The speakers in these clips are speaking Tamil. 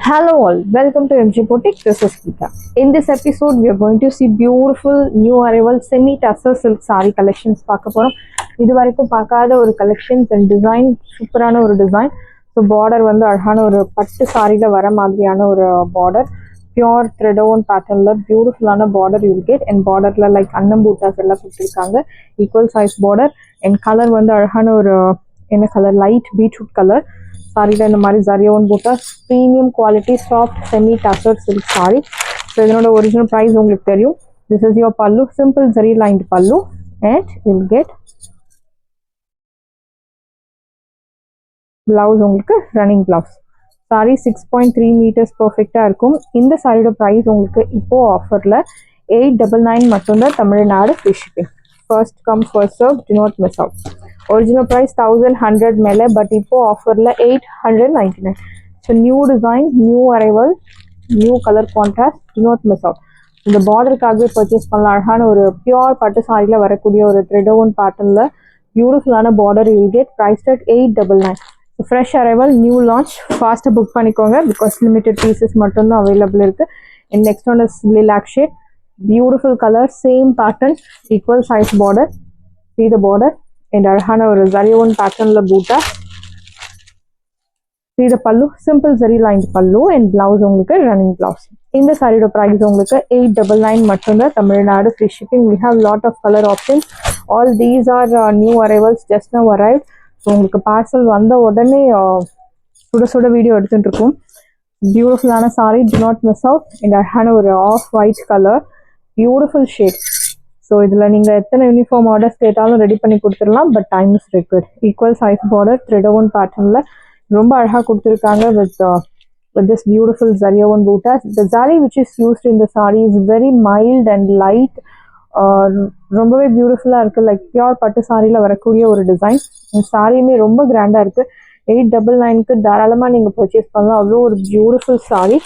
Hello all, welcome to MG Boutique. This is Geeta. In this episode, we are going to see beautiful new arrival semi-tussar silk saree collections. பார்க்க போறோம். இது வரைக்கும் பார்க்காத ஒரு collections and design சூப்பரான ஒரு design. So border வந்து அழகான ஒரு பட்டு சாரியில வர மாதிரியான ஒரு border. Pure thread woven patternல beautifulaன border you will get and borderல like அன்னம் பூட்டாஸ் எல்லாம் கொடுத்திருக்காங்க. Equal size border and color வந்து அழகான ஒரு என்ன color light beetroot color. சாரியில் இந்த மாதிரி ஜரியோன் buttas premium quality soft semi tussar silk sari. So இதனோட ஒரிஜினல் ப்ரைஸ் உங்களுக்கு தெரியும். This is your pallu, simple zari lined pallu and will get blouse உங்களுக்கு ரன்னிங் பிளவுஸ். சாரி 6.3 meters பர்ஃபெக்டாக இருக்கும். இந்த சாரியோட ப்ரைஸ் உங்களுக்கு இப்போ ஆஃபரில் 899 மட்டும்தான். Tamil Nadu free shipping. First come first serve, do not miss out. Original price 1100 மேலே, பட் இப்போ ஆஃபரில் 899. So new design, new arrival, new colour contrast, to not miss out. இந்த பார்டருக்காகவே பர்ச்சேஸ் பண்ணலாம். அழகான ஒரு பியூர் பட்டு சாரியில் வரக்கூடிய ஒரு த்ரெட் ஓன் பேட்டர்னில் பியூட்டிஃபுல்லான border you will get. Price at 899. So fresh arrival, new launch, ஃபாஸ்ட்டாக புக் பண்ணிக்கோங்க பிகாஸ் லிமிடெட் பீசஸ் மட்டும்தான் அவைலபிள் இருக்குது. And next one is lilac shade, beautiful colour, same pattern, equal size border. See the border and அழகான ஒரு zari woven patternல Buta. See the pallu, simple zari lined pallu and blouse உங்களுக்கு running blouse. இந்த சாரியோட price உங்களுக்கு 899 மட்டும்தான். Tamil Nadu free shipping. We have lot of color options. All these are new arrivals, just now arrived. So உங்களுக்கு பார்சல் வந்த உடனே சுட சுட வீடியோ எடுத்துட்டு இருக்கும். பியூட்டிஃபுல்லான sari, do not miss out. and அழகான ஒரு off white colour, beautiful shade. So இதில் நீங்கள் எத்தனை யூனிஃபார்ம் ஆர்டர்ஸ் கேட்டாலும் ரெடி பண்ணி கொடுத்துடலாம், but time is required. Equal size border, thread own பேட்டர்னில் ரொம்ப அழகாக கொடுத்துருக்காங்க with this beautiful zari woven bootas. The zari which is used in the saree is very mild and light. ரொம்பவே பியூட்டிஃபுல்லாக இருக்குது. லைக் பியூர் பட்டு சாரியில் வரக்கூடிய ஒரு டிசைன். இந்த சாரியுமே ரொம்ப கிராண்டாக இருக்குது. 899க்கு தாராளமாக நீங்கள் பர்ச்சேஸ் பண்ணலாம். அவ்வளோ ஒரு பியூட்டிஃபுல் சாரி.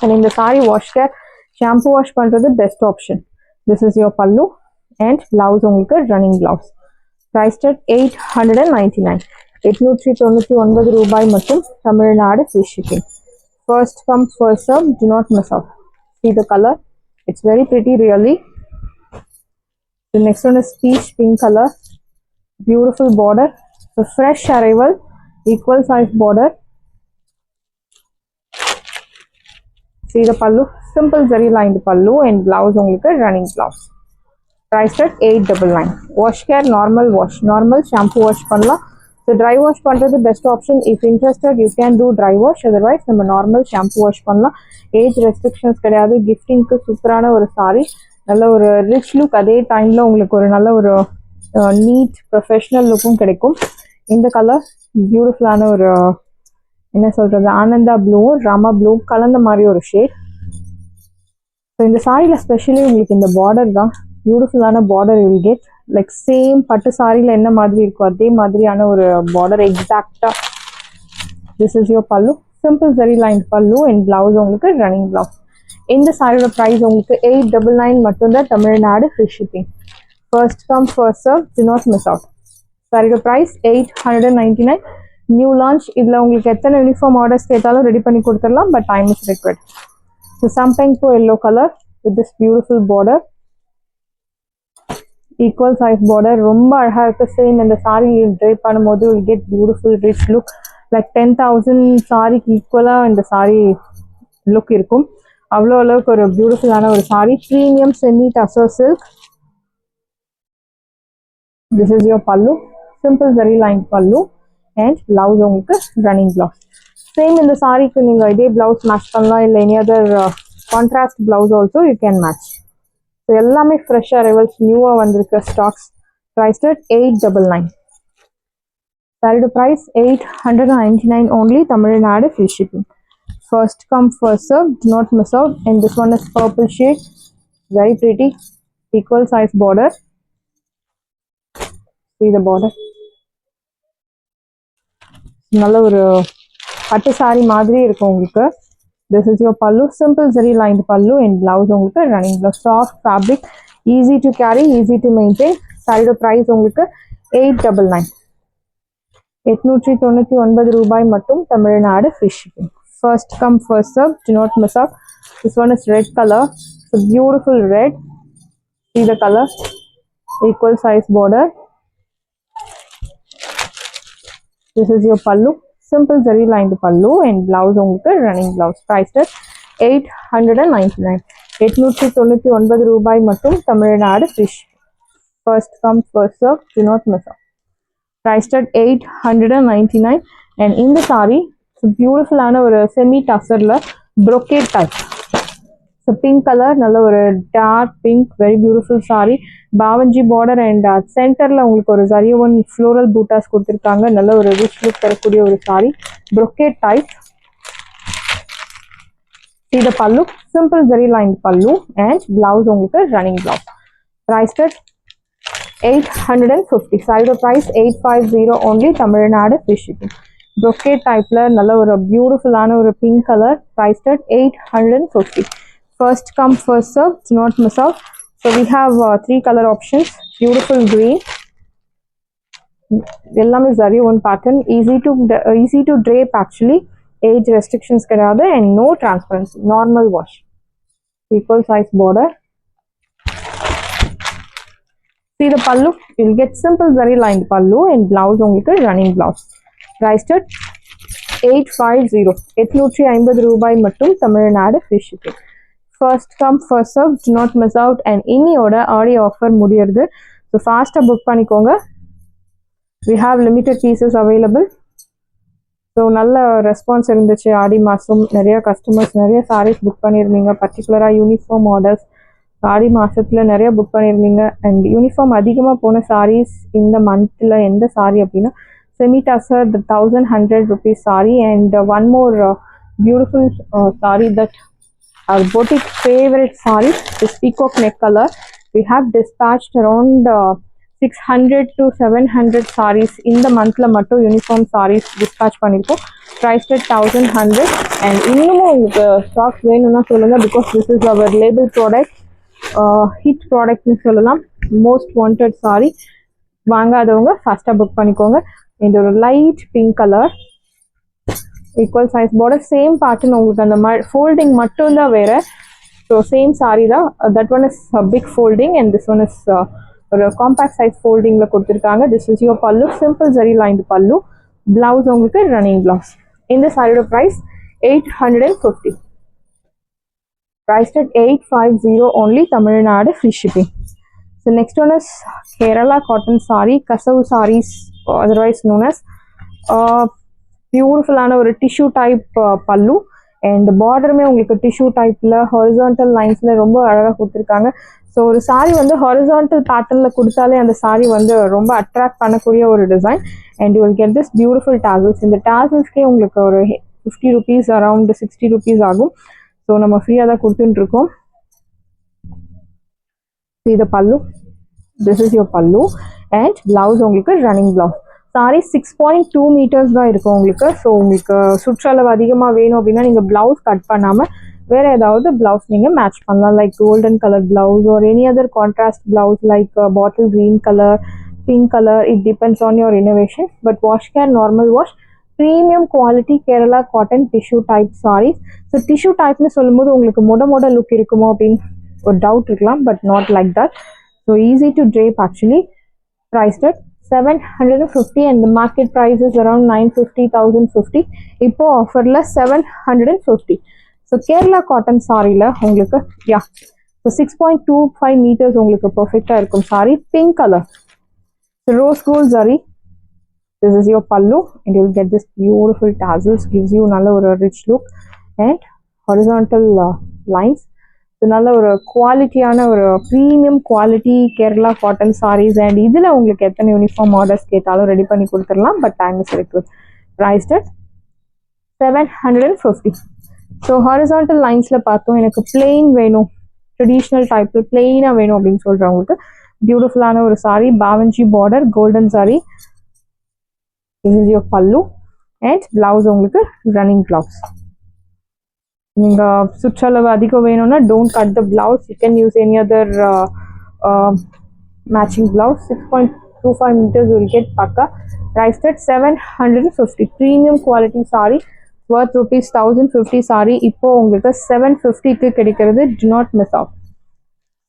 அண்ட் இந்த sari wash care, shampoo wash பண்ணுறது best option. This is your pallu and blouse உங்களுக்கு running blouse. Priced at 899. 899 ரூபாய் மட்டும். Tamil Nadu free shipping. First come first serve, do not miss out. See the color, it's very pretty really. The next one is peach pink color, beautiful border. So fresh arrival, equal size border. See the pallu, simple zari lined pallu and blouse உங்களுக்கு running blouse. Priced at 899. Wash care, normal wash, normal shampoo wash பண்ணலாம். So dry wash பண்ணுறது best option. If interested you can do dry wash, otherwise நம்ம normal shampoo wash பண்ணலாம். ஏஜ் ரெஸ்ட்ரிக்ஷன்ஸ் கிடையாது. கிஃப்டிங்க்கு சூப்பரான ஒரு சாரி, நல்ல ஒரு ரிச் லுக், அதே டைமில் உங்களுக்கு ஒரு நல்ல ஒரு நீட் ப்ரொஃபஷ்னல் லுக்கும் கிடைக்கும். இந்த கலர் பியூட்டிஃபுல்லான ஒரு என்ன சொல்கிறது, ஆனந்தா ப்ளூவும் ராமா ப்ளூ கலந்த மாதிரி ஒரு ஷேட். ஸோ இந்த சாரியில் ஸ்பெஷலி உங்களுக்கு இந்த பார்டர் தான் பியூட்டிஃபுல்லான border will get. Like same பட்டு சாரியில் என்ன மாதிரி இருக்கும் அதே மாதிரியான ஒரு பார்டர் எக்ஸாக்டாக. This is your pallu, simple zari line pallu and blouse உங்களுக்கு ரன்னிங் பிளவுஸ். இந்த சாரியோட ப்ரைஸ் உங்களுக்கு 899 மட்டும்தான். Tamil Nadu free shipping. First come first serve, do not miss out. சாரியோட ப்ரைஸ் 899. New launch. இதில் உங்களுக்கு எத்தனை யூனிஃபார்ம் ஆர்டர்ஸ் கேட்டாலும் ரெடி பண்ணி கொடுத்துடலாம், but time is required. So champagne to yellow colour with this beautiful border, equal size border, ரொம்ப அழகாக இருக்குது. சேம் இந்த சாரி ட்ரை பண்ணும்போது will get beautiful rich look. Like 10,000 சாரிக்கு ஈக்குவலாக இந்த சாரி லுக் இருக்கும். அவ்வளோ அளவுக்கு ஒரு பியூட்டிஃபுல்லான ஒரு sari. Premium semi tussar silk. This is your pallu, simple zari line pallu and blouse உங்களுக்கு ரன்னிங் பிளவுஸ். சேம் இந்த சாரிக்கு நீங்கள் இதே பிளவுஸ் மேட்ச் பண்ணலாம், இல்லை any other contrast blouse also you can match. So எல்லாமே ஃப்ரெஷ் அரைவல்ஸ், நியூவாக வந்திருக்க ஸ்டாக்ஸ். Priced at 899. சாரியோட price 899 only. Tamil Nadu free shipping. First come first serve, do not miss out. And this one is purple shade, very pretty, equal size border. See the border, நல்ல ஒரு பட்டு சாரி மாதிரி இருக்கும் உங்களுக்கு. This is your pallu, simple zari lined pallu and blouse உங்களுக்கு running blouse. Soft fabric, easy to carry, easy to maintain. சாரியோட price உங்களுக்கு 899. 899 ரூபாய் மட்டும். Tamil Nadu free shipping. First come, first serve. Do not miss out. This one is red color. It's a beautiful red. See the color. Equal size border. This is your pallu. Simple zari lined pallu and blouse உங்களுக்கு running blouse. Priced at 899. 899 ரூபாய் மட்டும் Tamil Nadu fish. First come, first serve. Do not miss out. Priced at 899. And in the saree, it's a beautiful ஒரு semi tussarல brocade type. So pink color, நல்ல ஒரு dark pink, very beautiful saree. பாவஞ்சி border and centerல உங்களுக்கு ஒரு ஜரியவன் floral bootas கொடுத்திருக்காங்க. நல்ல ஒரு rich look தரக்கூடிய ஒரு saree. Brocade type. See the pallu, simple zari lined pallu and blouse உங்களுக்கு running blouse. Priced at 850. Side price 850 only. Tamil Nadu free shipping. Brocade typeல நல்ல ஒரு beautiful ஆன ஒரு pink color. Priced at 850. First come, first serve. Do not miss out. So we have 3 color options. Beautiful green. எல்லாமே zari one pattern. Easy to drape actually. Age restrictions கிடையாது and no transparency. Normal wash. Equal size border. See the pallu. You'll get simple zari lined pallu and blouse உங்களுக்கு running blouse. Priced at 850. 850 ரூபாய் மட்டும் Tamil Nadu free shipping. First come, first serve. Do not miss out. And இன்னியோட Aadi offer முடியுது. So fast புக் பண்ணிக்கோங்க. We have limited pieces available. So நல்ல ரெஸ்பான்ஸ் இருந்துச்சு ஆடி மாதம். நிறைய கஸ்டமர்ஸ் நிறைய சாரீஸ் புக் பண்ணியிருந்தீங்க. பர்டிகுலராக யூனிஃபார்ம் ஆர்டர்ஸ் ஆடி மாதத்தில் நிறைய புக் பண்ணியிருந்தீங்க. அண்ட் யூனிஃபார்ம் அதிகமாக போன சாரீஸ் இந்த மந்தில் எந்த சாரீ அப்படின்னா semi tussar the 1100 rupees sari and one more beautiful sari that our boutique favorite saree, this peacock neck color. We have dispatched around 600 to 700 sarees in the month la mattum uniform sarees dispatch pannirkom. Priced at 1100. And இன்னும் உங்களுக்கு ஸ்டாக் வேணும்னா சொல்லுங்க, because this is our label product, hit product னு சொல்லலாம். most wanted saree. வாங்காதவங்க ஃபாஸ்டா புக் பண்ணிக்கோங்க. இந்த ஒரு light pink colour, equal size border, same pattern உங்களுக்கு அந்த folding மட்டும் தான் வேற. so same saree தான். that one is a big folding and this one is ஒரு compact size folding ல கொடுத்திருக்காங்க. this is your pallu, simple zari lined pallu. blouse உங்களுக்கு running blouse. இந்த சாரியோட price 850. priced at 850 only. Tamil Nadu free shipping. so next one is Kerala cotton saree, kasavu sarees, otherwise known as பியூட்டிஃபுல்லான ஒரு டிஷ்யூ டைப் பல்லு அண்ட் பார்டருமே உங்களுக்கு டிஷ்யூ டைப்பில் ஹாரிசான்டல் லைன்ஸில் ரொம்ப அழகாக கொடுத்துருக்காங்க. ஸோ ஒரு சாரீ வந்து ஹாரிசான்டல் பேட்டர்னில் கொடுத்தாலே அந்த சாரீ வந்து ரொம்ப அட்ராக்ட் பண்ணக்கூடிய ஒரு design. And you will get this beautiful tassels. இந்த டாசல்ஸ்க்கே உங்களுக்கு ஒரு 50 rupees, அரௌண்ட் 60 rupees ஆகும். ஸோ நம்ம ஃப்ரீயாக தான் கொடுத்துட்டுருக்கோம். இது பல்லு, this is your pallu and blouse உங்களுக்கு ரன்னிங் பிளவுஸ். சாரி 6.2 meters தான் இருக்கும் உங்களுக்கு. ஸோ உங்களுக்கு சுற்றளவு அதிகமாக வேணும் அப்படின்னா நீங்கள் பிளவுஸ் கட் பண்ணாமல் வேறு ஏதாவது பிளவுஸ் நீங்கள் மேட்ச் பண்ணலாம். Like golden colour blouse or any other contrast blouse like bottle green colour, pink colour. It depends on your innovation. But wash care normal wash, premium quality Kerala cotton tissue type saris. So tissue டைப்னு சொல்லும்போது உங்களுக்கு மொட லுக் இருக்குமோ அப்படின்னு ஒரு டவுட் இருக்கலாம். But not like that. So easy to drape actually. Priced at 750 and the market price is around 950, 1050. இப்போ ஆஃபர்ல 750. ஸோ கேரளா காட்டன் சாரியில் உங்களுக்கு ஸோ 6.25 meters உங்களுக்கு பர்ஃபெக்டாக இருக்கும் சாரி. Pink colour, rose gold sari. This is your pallu and you will get this beautiful tassels, gives you நல்ல ஒரு rich look and horizontal lines. நல்ல ஒரு குவாலிட்டியான ஒரு premium quality Kerala cotton saris. And இதில் உங்களுக்கு எத்தனை யூனிஃபார்ம் ஆர்டர்ஸ் கேட்டாலும் ரெடி பண்ணி கொடுத்துடலாம். But time is required. Priced at 750. So horizontal லைன்ஸில் பார்த்தோம். எனக்கு பிளெயின் வேணும், ட்ரெடிஷ்னல் டைப்பில் பிளெயினாக வேணும் அப்படின்னு சொல்கிறவங்களுக்கு பியூட்டிஃபுல்லான ஒரு சாரீ. பாவஞ்சி border, golden sari. This is your pallu and blouse உங்களுக்கு ரன்னிங் பிளவுஸ். நீங்கள் சுற்றளவு அதிகம் வேணும்னா don't cut the blouse. You can use any other matching blouse. 6.25 meters will get pakka. Priced at 750. Premium quality saree. worth rupees 1050 saree இப்போ உங்களுக்கு 750 க்கு கிடைக்கிறது. Do not miss out.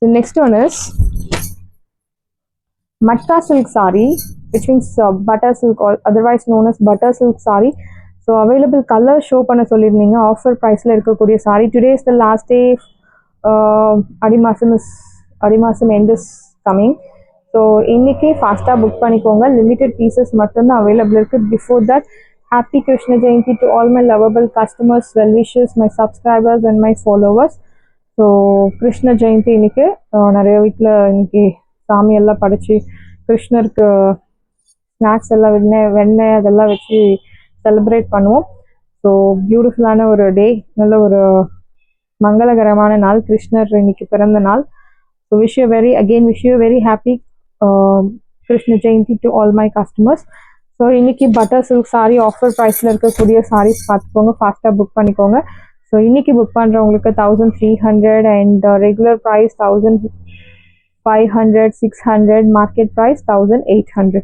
The next one is matka silk saree, which means butter silk or otherwise known as butter silk saree. So available color show பண்ண சொல்லிருந்தீங்க. Offer priceல இருக்கக்கூடிய saree. Today is the last day. அடிமாசம் end is coming. So இன்னைக்கு ஃபாஸ்டா புக் பண்ணிக்கோங்க. லிமிட்டட் பீசஸ் மட்டும்தான் அவைலபிள் இருக்கு. Before that, happy Krishna Jayanti to all my lovable customers, well wishers, my subscribers and my followers. So Krishna Jayanthi இன்னைக்கு நிறைய வீட்டில் இன்னைக்கு சாமி எல்லாம் படைச்சி கிருஷ்ணருக்கு ஸ்நாக்ஸ் எல்லாம் வெண்ணெய் அதெல்லாம் வச்சு செலிப்ரேட் பண்ணுவோம். ஸோ பியூட்டிஃபுல்லான ஒரு டே, நல்ல ஒரு மங்களகரமான நாள், கிருஷ்ணர் இன்னைக்கு பிறந்த நாள். So wish you very happy Krishna Jayanthi to all my customers. So இன்னைக்கு பட்டர் சில்க் சாரீ ஆஃபர் ப்ரைஸில் இருக்கக்கூடிய சாரீஸ் பார்த்துக்கோங்க, ஃபாஸ்ட்டாக புக் பண்ணிக்கோங்க. ஸோ இன்னைக்கு புக் பண்ணுறவங்களுக்கு 1300 and regular price 1500, 600, market price 1800.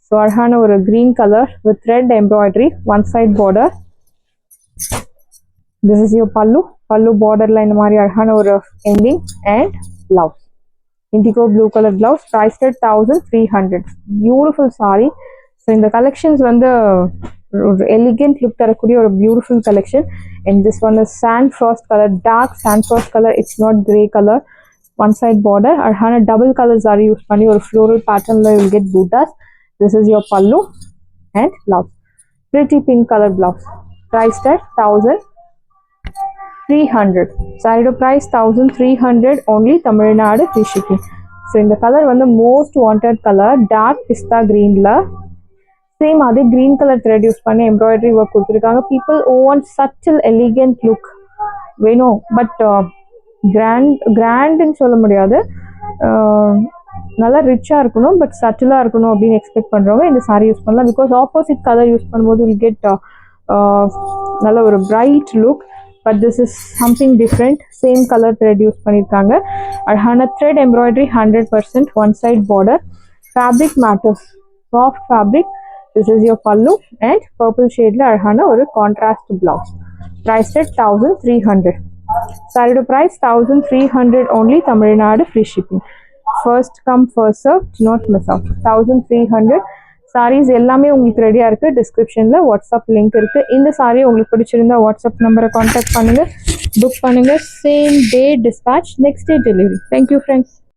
So அழகான ஒரு green colour with red embroidery, one side border. This is your pallu பார்டரில் இந்த மாதிரி அழகான ஒரு ending and blouse, indigo blue colour blouse, price 1300. Beautiful sari. So இந்த கலெக்ஷன்ஸ் வந்து ஒரு எலிகென்ட் லுக் தரக்கூடிய ஒரு beautiful collection. And this one is sand frost colour, dark sand frost colour, it's not grey colour, one side border. அழகான டபுள் கலர் சாரி யூஸ் பண்ணி ஒரு ஃப்ளோரல் பேட்டர்னில் you'll get buttas. This is your pallu and blouse, pretty pink colour blouse, price 1300. சாரியோட price 1300 only, Tamil Nadu free shipping. So இந்த கலர் வந்து most wanted colour, dark pista க்ரீனில் சேம் அதே க்ரீன் கலர் த்ரெட் யூஸ் பண்ணி எம்ப்ராய்டரி ஒர்க் கொடுத்துருக்காங்க. People want subtle elegant look வேணும், பட் கிராண்டுன்னு சொல்ல முடியாது, நல்லா ரிச்சாக இருக்கணும் பட் சட்டிலாக இருக்கணும் அப்படின்னு எக்ஸ்பெக்ட் பண்ணுறவங்க இந்த சாரீ யூஸ் பண்ணலாம். பிகாஸ் ஆப்போசிட் கலர் யூஸ் பண்ணும்போது வில் கெட் நல்ல ஒரு bright look. But this is something different. Same colour thread use பண்ணியிருக்காங்க. அழகான thread embroidery, 100%, one side border. Fabric matters, soft fabric. This is your pallu and purple shade la அழகான ஒரு contrast blouse. Price at 1300. Saree price 1300 only, Tamil Nadu free shipping. First come first serve, do not miss out. 1300. sarees எல்லாமே உங்களுக்கு ரெடியா இருக்கு. டிஸ்கிரிப்ஷன்ல வாட்ஸ்அப் லிங்க் இருக்கு. இந்த சாரி உங்களுக்கு பிடிச்சிருந்தா வாட்ஸ்அப் நம்பரை கான்டாக்ட் பண்ணுங்க, புக் பண்ணுங்க. Same day dispatch, next day delivery. Thank you friends.